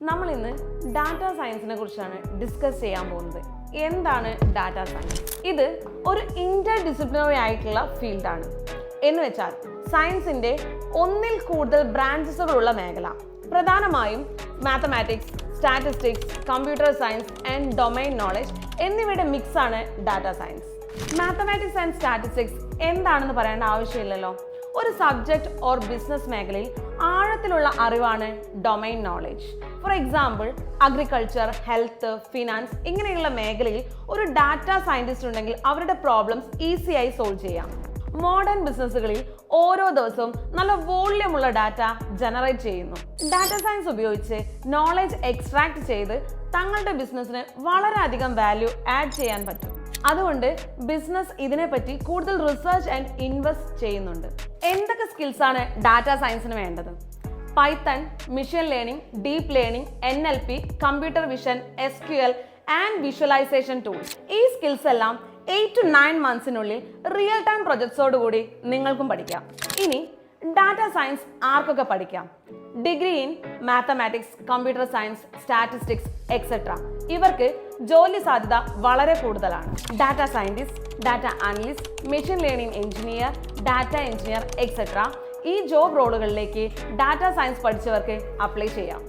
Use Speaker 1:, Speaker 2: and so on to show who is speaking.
Speaker 1: നമ്മൾ ഇന്ന് ഡാറ്റാ സയൻസിനെ കുറിച്ചാണ് ഡിസ്കസ് ചെയ്യാൻ പോകുന്നത്. എന്താണ് ഡാറ്റാ സയൻസ്? ഇത് ഒരു ഇന്റർ ഡിസിപ്ലിനറി ആയിട്ടുള്ള ഫീൽഡാണ്. എന്ന് വെച്ചാൽ സയൻസിന്റെ ഒന്നിൽ കൂടുതൽ ബ്രാഞ്ചസുകളുള്ള മേഖല. പ്രധാനമായും mathematics, statistics, computer science and domain knowledge എന്നിവയുടെ മിക്സ് ആണ് data science. Mathematics and statistics എന്താണെന്ന് പറയേണ്ട ആവശ്യമില്ലല്ലോ. ഒരു സബ്ജക്റ്റ് ഓർ ബിസിനസ് മേഖലയിൽ ആഴത്തിലുള്ള അറിവാണ് domain knowledge. For example agriculture, health, finance ഇങ്ങനെയുള്ള മേഖലയിൽ ഒരു ഡാറ്റാ സയൻറ്റിസ്റ്റ് ഉണ്ടെങ്കിൽ അവരുടെ പ്രോബ്ലംസ് ഈസിയായി സോൾവ് ചെയ്യാം. മോഡേൺ ബിസിനസ്സുകളിൽ ഓരോ ദിവസവും നല്ല വോള്യമുള്ള ഡാറ്റ ജനറേറ്റ് ചെയ്യുന്നു. ഡാറ്റാ സയൻസ് ഉപയോഗിച്ച് നോളജ് എക്സ്ട്രാക്ട് ചെയ്ത് തങ്ങളുടെ ബിസിനസ്സിന് വളരെയധികം വാല്യൂ ആഡ് ചെയ്യാൻ പറ്റും. അതുകൊണ്ട് ബിസിനസ് ഇതിനെപ്പറ്റി കൂടുതൽ റിസർച്ച് ആൻഡ് ഇൻവെസ്റ്റ് ചെയ്യുന്നുണ്ട്. എന്തൊക്കെ സ്കിൽസ് ആണ് ഡാറ്റാ സയൻസിന് വേണ്ടത്? Python, machine learning, deep learning, NLP, computer vision, SQL and visualisation tools. ഈ സ്കിൽസ് എല്ലാം 8 to 9 monthsനുള്ളിൽ റിയൽ ടൈം പ്രൊജക്ട്സോടുകൂടി നിങ്ങൾക്കും പഠിക്കാം. ഇനി ഡാറ്റാ സയൻസ് ആർക്കൊക്കെ പഠിക്കാം? Degree in mathematics, computer science, statistics etcetera ഇവർക്ക് ജോലി സാധ്യത വളരെ കൂടുതലാണ്. Data scientist, data analyst, machine learning engineer, data engineer etcetera ഈ ജോബ് റോളുകളിലേക്ക് ഡാറ്റാ സയൻസ് പഠിച്ചവർക്ക് അപ്ലൈ ചെയ്യാം.